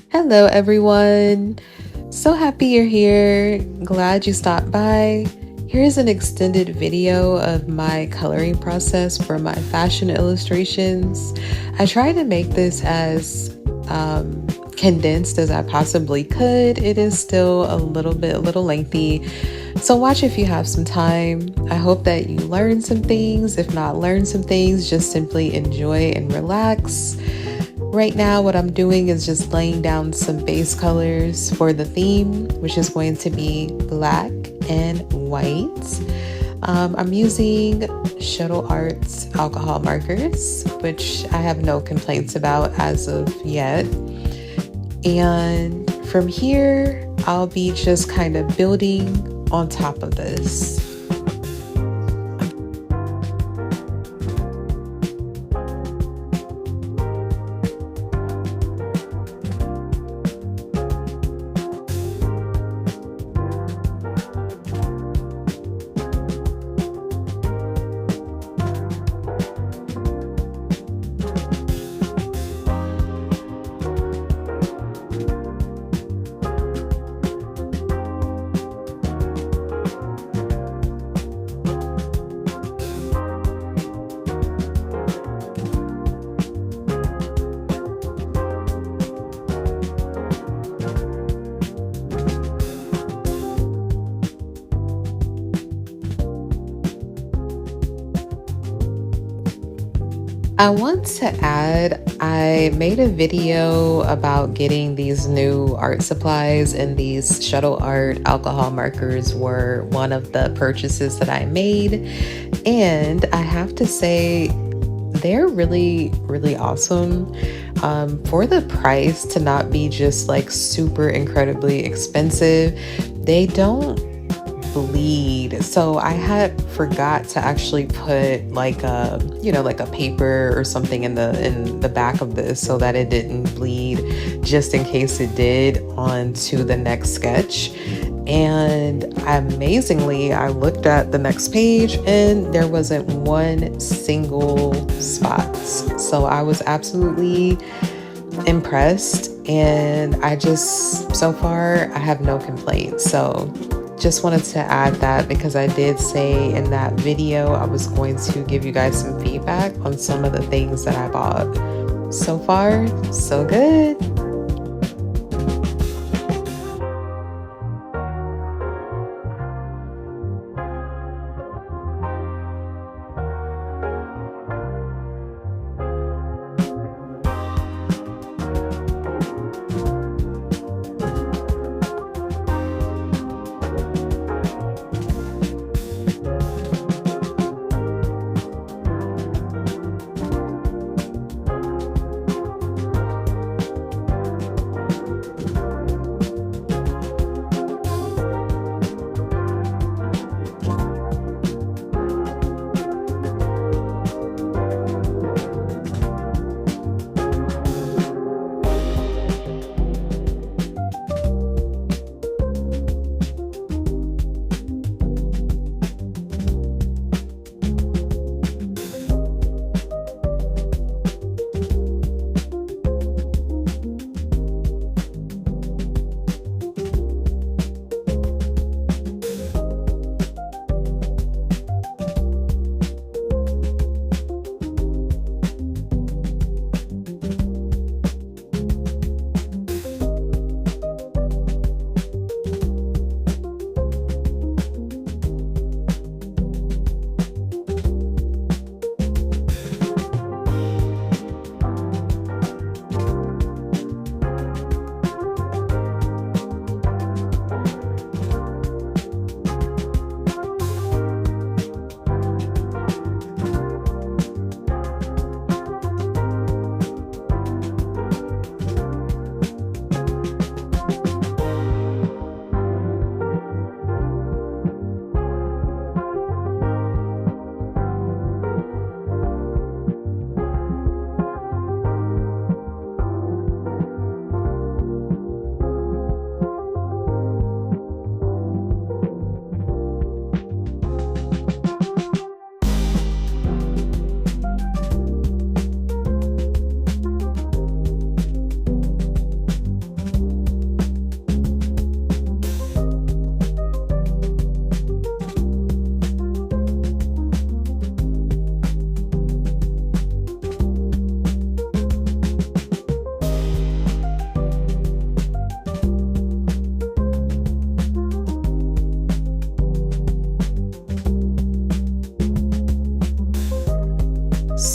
Hello, everyone. So happy you're here. Glad you stopped by. Here's an extended video of my coloring process for my fashion illustrations. I try to make this as condensed as I possibly could. It is still a little lengthy. So watch if you have some time. I hope that you learn some things. If not learn some things, just simply enjoy and relax. Right now, what I'm doing is just laying down some base colors for the theme, which is going to be black and white. I'm using Shuttle Arts alcohol markers, which I have no complaints about as of yet. And from here, I'll be just kind of building on top of this. I want to add, I made a video about getting these new art supplies, and these Shuttle Art alcohol markers were one of the purchases that I made. And I have to say, they're really awesome. For the price to not be just like super incredibly expensive, they don't bleed. So I had forgot to actually put like a, like a paper or something in the back of this so that it didn't bleed, just in case it did, onto the next sketch. And amazingly, I looked at the next page and there wasn't one single spot. So I was absolutely impressed, and so far I have no complaints. So just wanted to add that because I did say in that video I was going to give you guys some feedback on some of the things that I bought. So far, so good.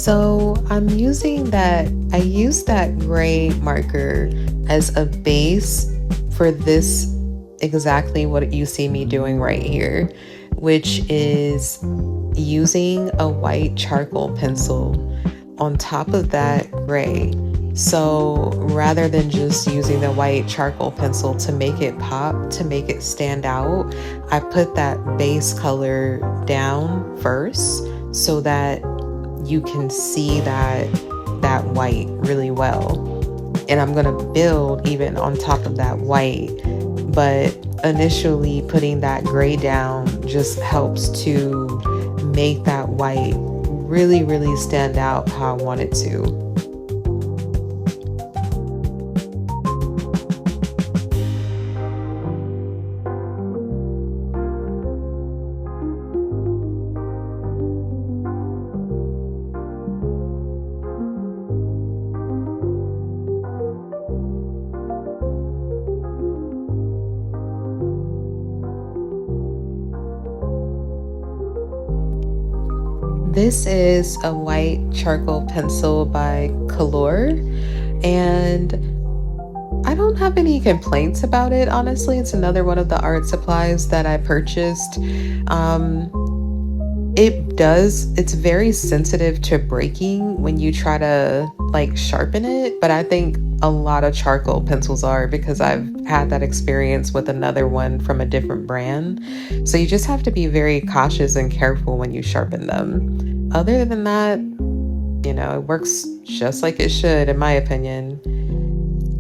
So I use that gray marker as a base for this exactly what you see me doing right here, which is using a white charcoal pencil on top of that gray. So rather than just using the white charcoal pencil to make it pop, to make it stand out, I put that base color down first so that you can see that white really well. And I'm going to build even on top of that white, but initially putting that gray down just helps to make that white really stand out how I want it to. This is a white charcoal pencil by Color, and I don't have any complaints about it, honestly. It's another one of the art supplies that I purchased. Um, it's very sensitive to breaking when you try to like sharpen it, but I think a lot of charcoal pencils are because I've had that experience with another one from a different brand. So you just have to be very cautious and careful when you sharpen them. Other than that, it works just like it should, in my opinion.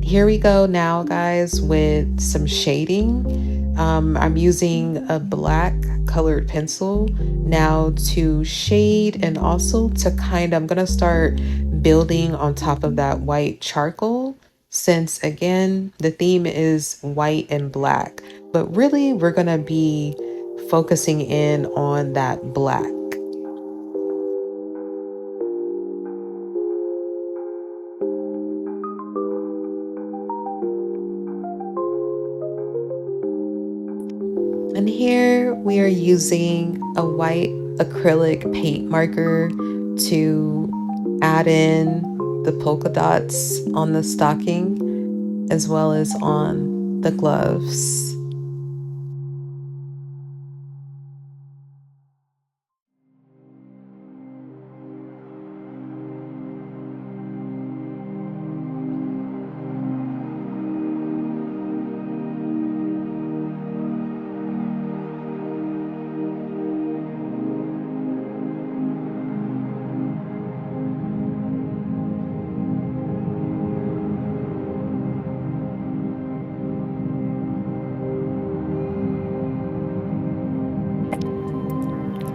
Here we go now, guys, with some shading. I'm using a black colored pencil now to shade and also to I'm going to start building on top of that white charcoal since, again, the theme is white and black. But really, we're going to be focusing in on that black. And here we are using a white acrylic paint marker to add in the polka dots on the stocking as well as on the gloves.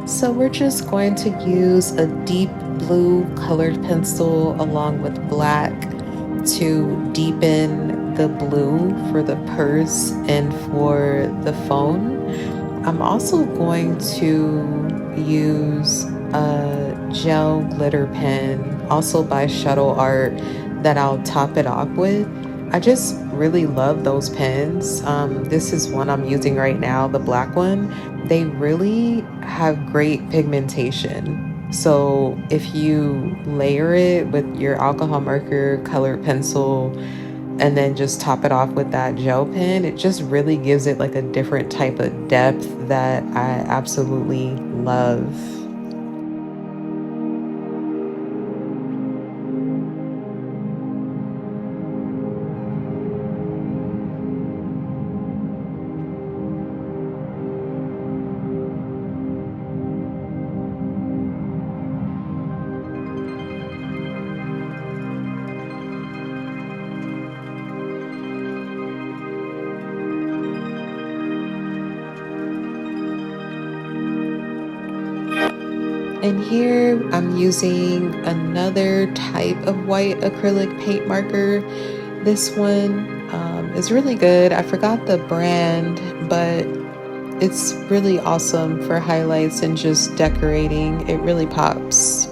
So we're just going to use a deep blue colored pencil along with black to deepen the blue for the purse and for the phone. I'm also going to use a gel glitter pen, also by Shuttle Art, that I'll top it off with. I just really love those pens. This is one I'm using right now, the black one. They really have great pigmentation. So if you layer it with your alcohol marker, colored pencil, and then just top it off with that gel pen, it just really gives it like a different type of depth that I absolutely love. And here I'm using another type of white acrylic paint marker. This one is really good. I forgot the brand, but it's really awesome for highlights and just decorating. It really pops.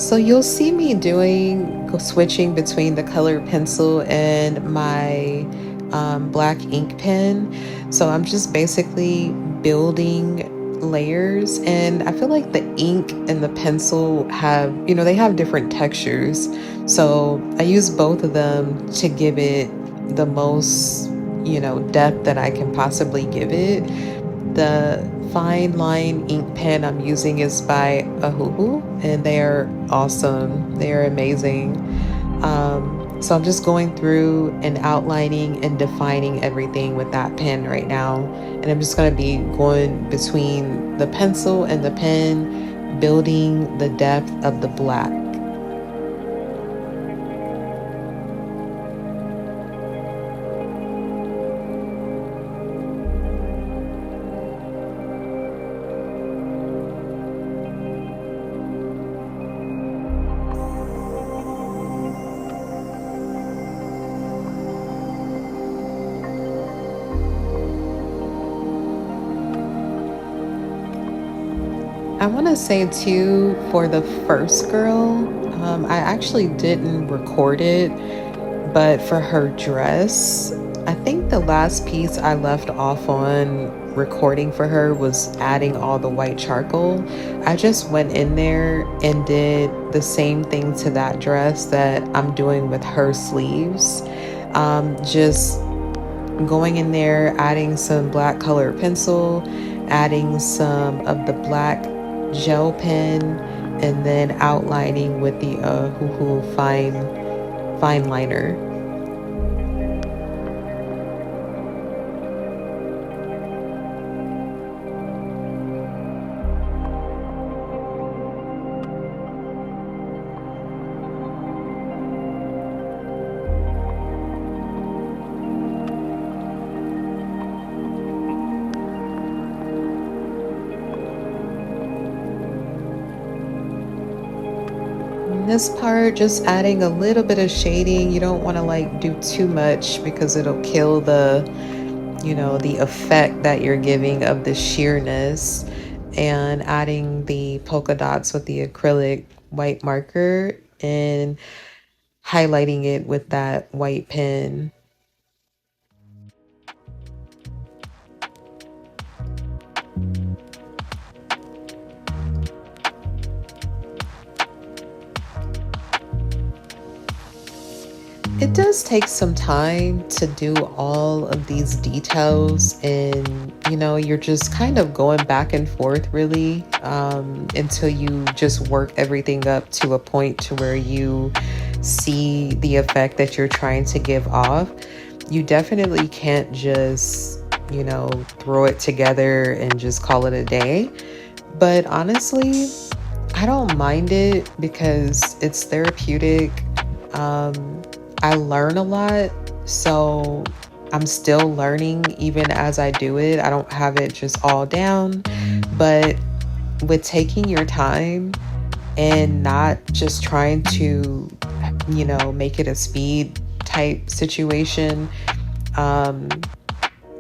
So you'll see me switching between the colored pencil and my black ink pen. So I'm just basically building layers, and I feel like the ink and the pencil have, they have different textures. So I use both of them to give it the most, depth that I can possibly give it. The fine line ink pen I'm using is by Ahuhu, and they are awesome. They are amazing. So I'm just going through and outlining and defining everything with that pen right now. And I'm just going to be going between the pencil and the pen, building the depth of the black. I want to say too, for the first girl, I actually didn't record it, but for her dress, I think the last piece I left off on recording for her was adding all the white charcoal. I just went in there and did the same thing to that dress that I'm doing with her sleeves. Just going in there, adding some black colored pencil, adding some of the black gel pen, and then outlining with the Hoo Hoo fine liner. This part, just adding a little bit of shading. You don't want to like do too much because it'll kill the effect that you're giving of the sheerness. And adding the polka dots with the acrylic white marker and highlighting it with that white pen. It does take some time to do all of these details, and you're just kind of going back and forth really, until you just work everything up to a point to where you see the effect that you're trying to give off. You definitely can't just, throw it together and just call it a day. But honestly, I don't mind it because it's therapeutic. Um, I learn a lot, so I'm still learning even as I do it. I don't have it just all down, but with taking your time and not just trying to, make it a speed type situation, um,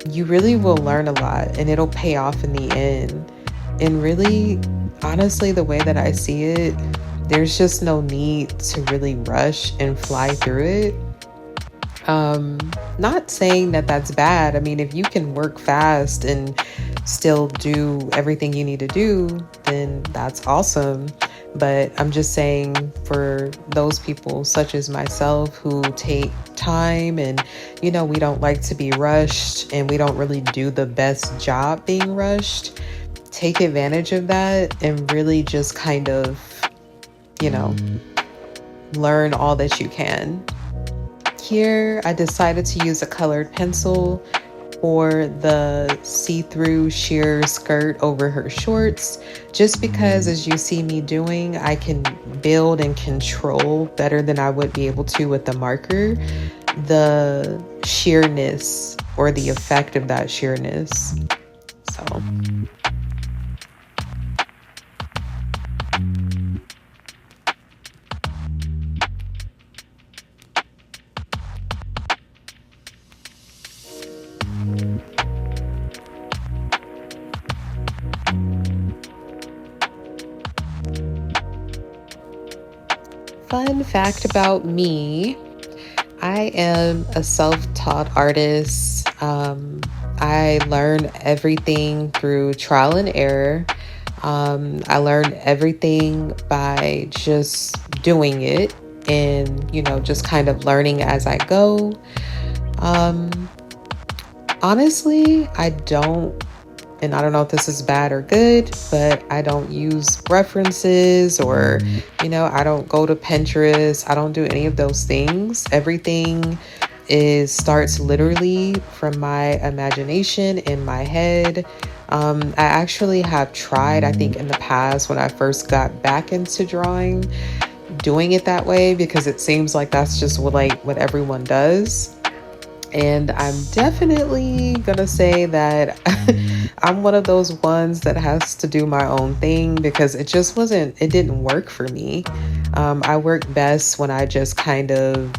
you really will learn a lot and it'll pay off in the end. And really, honestly, the way that I see it, there's just no need to really rush and fly through it. Not saying that that's bad. I mean, if you can work fast and still do everything you need to do, then that's awesome. But I'm just saying, for those people such as myself who take time and, we don't like to be rushed and we don't really do the best job being rushed, take advantage of that and really just kind of, you know, learn all that you can. Here, I decided to use a colored pencil for the see-through sheer skirt over her shorts, just because, as you see me doing, I can build and control better than I would be able to with the marker, the sheerness or the effect of that sheerness. So fun fact about me, I am a self-taught artist. I learned everything through trial and error. I learned everything by just doing it and, just kind of learning as I go. Um, Honestly, and I don't know if this is bad or good, but I don't use references or, I don't go to Pinterest. I don't do any of those things. Everything starts literally from my imagination in my head. I actually have tried, I think in the past when I first got back into drawing, doing it that way because it seems like that's just what everyone does. And I'm definitely gonna say that I'm one of those ones that has to do my own thing because it didn't work for me. I work best when I just kind of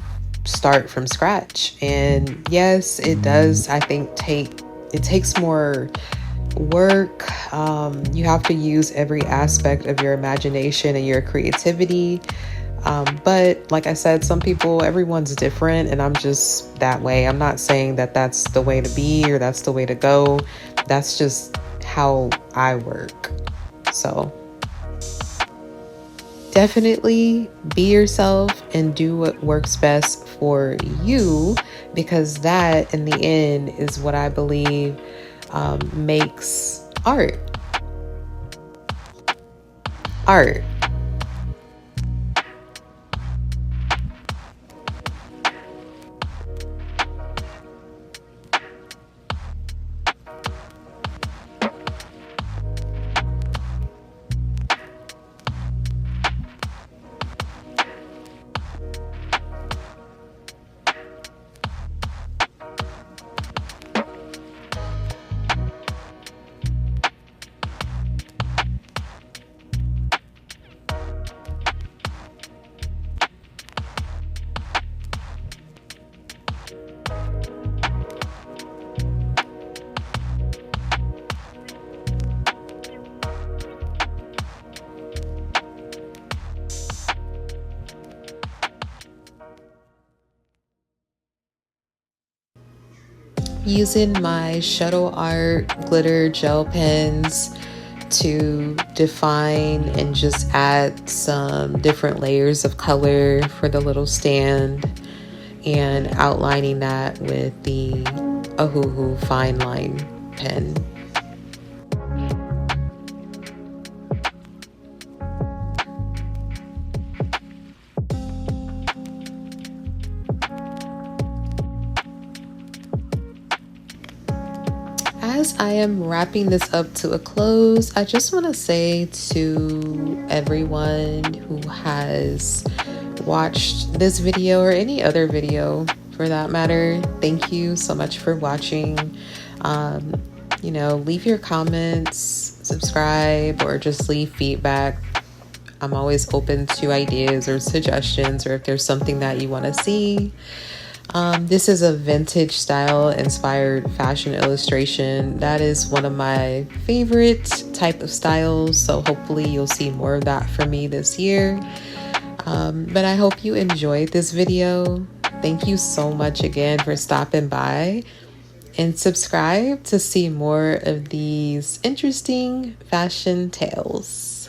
start from scratch. And yes, it does, I think, it takes more work. You have to use every aspect of your imagination and your creativity. But like I said, everyone's different, and I'm just that way. I'm not saying that that's the way to be or that's the way to go. That's just how I work. So definitely be yourself and do what works best for you, because that in the end is what I believe makes art. Using my shuttle art glitter gel pens to define and just add some different layers of color for the little stand, and outlining that with the Ahuhu fine line pen. As I am wrapping this up to a close, I just want to say to everyone who has watched this video or any other video for that matter, thank you so much for watching. Leave your comments, subscribe, or just leave feedback. I'm always open to ideas or suggestions, or if there's something that you want to see. This is a vintage style inspired fashion illustration. That is one of my favorite type of styles, so hopefully you'll see more of that from me this year. But I hope you enjoyed this video. Thank you so much again for stopping by, and subscribe to see more of these interesting fashion tales.